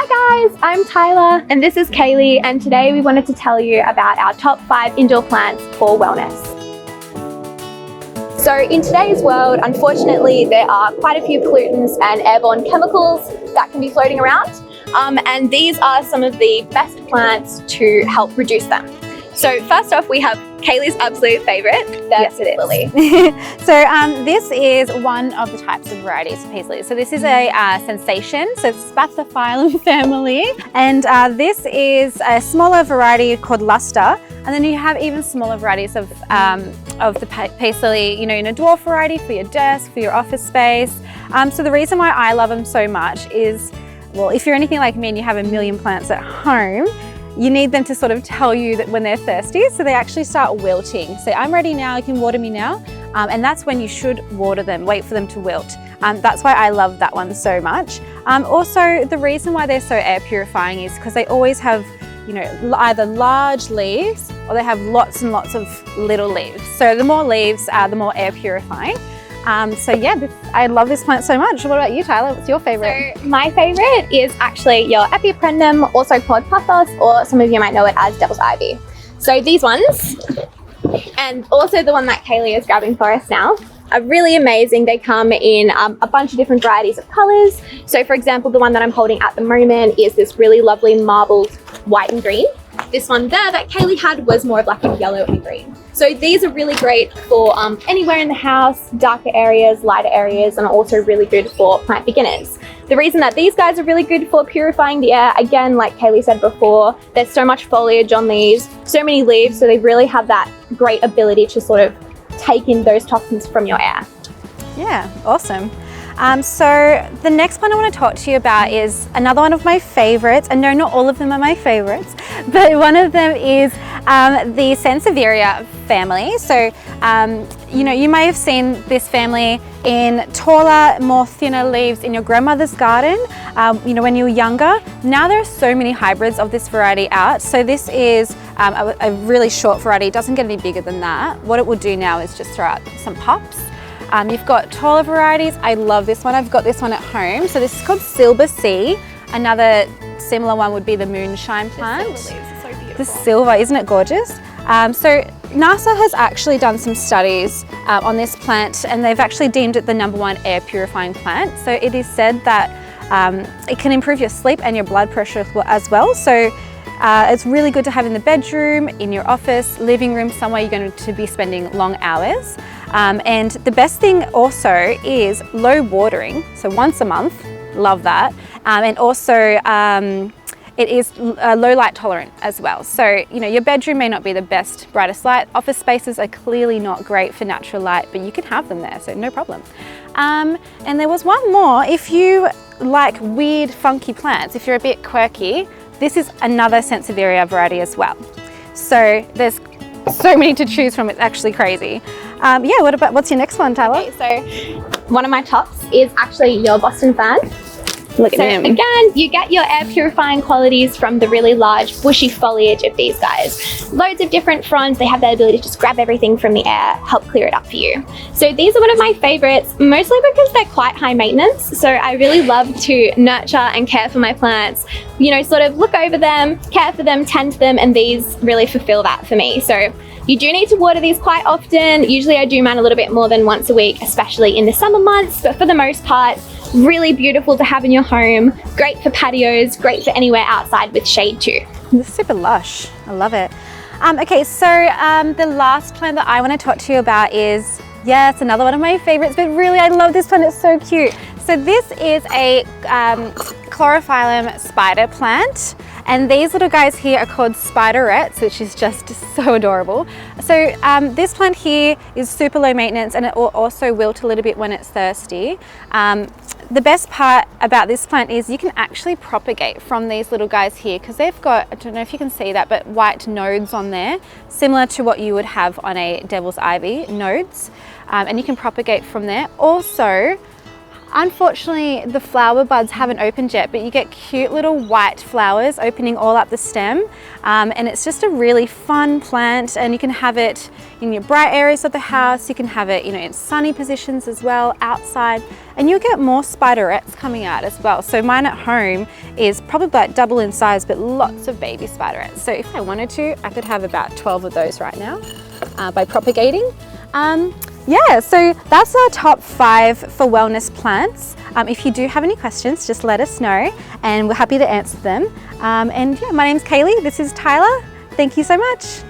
Hi guys, I'm Tyler and this is Kaylee, and today we wanted to tell you about our top 5 indoor plants for wellness. So in today's world, unfortunately, there are quite a few pollutants and airborne chemicals that can be floating around, and these are some of the best plants to help reduce them. So first off, we have Kaylee's absolute favourite, the peace lily. So this is one of the types of varieties of peace lily. So this is a sensation, so it's Spathiphyllum family, and this is a smaller variety called Luster, and then you have even smaller varieties of the peace lily, you know, in a dwarf variety for your desk, for your office space. So the reason why I love them so much is, well, if you're anything like me and you have a million plants at home, you need them to sort of tell you that when they're thirsty, so they actually start wilting. So I'm ready now, you can water me now. And that's when you should water them, wait for them to wilt. That's why I love that one so much. Also, the reason why they're so air purifying is because they always have, you know, either large leaves or they have lots and lots of little leaves. So the more leaves, the more air purifying. So yeah, I love this plant so much. What about you, Tyler? What's your favourite? So my favourite is actually your Epipremnum, also called Pathos, or some of you might know it as Devil's Ivy. So these ones, and also the one that Kaylee is grabbing for us now, are really amazing. They come in a bunch of different varieties of colours. So for example, the one that I'm holding at the moment is this really lovely marbled white and green. This one there that Kaylee had was more of like a yellow and green. So these are really great for anywhere in the house, darker areas, lighter areas, and are also really good for plant beginners. The reason that these guys are really good for purifying the air, again, like Kaylee said before, there's so much foliage on these, so many leaves, so they really have that great ability to sort of take in those toxins from your air. Yeah, awesome. So the next one I want to talk to you about is another one of my favorites, and no, not all of them are my favorites, but one of them is the Sansevieria family. So, you know, you may have seen this family in taller, more thinner leaves in your grandmother's garden, you know, when you were younger. Now there are so many hybrids of this variety out. So this is a really short variety. It doesn't get any bigger than that. What it will do now is just throw out some pups. You've got taller varieties. I love this one. I've got this one at home. So this is called Silver Sea. Another similar one would be the moonshine plant. The silver leaves are so beautiful. The silver, isn't it gorgeous? So NASA has actually done some studies on this plant, and they've actually deemed it the #1 air purifying plant. So it is said that it can improve your sleep and your blood pressure as well. So it's really good to have in the bedroom, in your office, living room, somewhere you're going to be spending long hours. And the best thing also is low watering, so once a month, love that. And also it is low light tolerant as well. So, you know, your bedroom may not be the best, brightest light. Office spaces are clearly not great for natural light, but you can have them there, so no problem. And there was one more. If you like weird, funky plants, if you're a bit quirky, this is another Sansevieria variety as well. So there's so many to choose from, it's actually crazy. Yeah, what's your next one, Tyler? Okay, so one of my tops is actually your Boston Fan. Look at him. Again, you get your air purifying qualities from the really large bushy foliage of these guys. Loads of different fronds. They have the ability to just grab everything from the air, help clear it up for you. So these are one of my favorites, mostly because they're quite high maintenance. So I really love to nurture and care for my plants, you know, sort of look over them, care for them, tend to them, and these really fulfill that for me. So you do need to water these quite often. Usually I do mine a little bit more than once a week, especially in the summer months, but for the most part, really beautiful to have in your home, great for patios, great for anywhere outside with shade too. It's super lush, I love it. Okay, so the last plant that I want to talk to you about is, yeah, it's another one of my favorites, but really I love this plant, it's so cute. So this is a chlorophyllum spider plant, and these little guys here are called spiderets, which is just so adorable. So this plant here is super low maintenance, and it will also wilt a little bit when it's thirsty. The best part about this plant is you can actually propagate from these little guys here, because they've got, I don't know if you can see that, but white nodes on there, similar to what you would have on a Devil's Ivy, nodes, and you can propagate from there. Also, Unfortunately, the flower buds haven't opened yet, but you get cute little white flowers opening all up the stem. And it's just a really fun plant, and you can have it in your bright areas of the house. You can have it, in sunny positions as well, outside, and you'll get more spiderettes coming out as well. So mine at home is probably about double in size, but lots of baby spiderettes. So if I wanted to, I could have about 12 of those right now by propagating. Yeah, so that's our top 5 for wellness plants. If you do have any questions, just let us know and we're happy to answer them. And yeah, my name's Kaylee, this is Tyler. Thank you so much.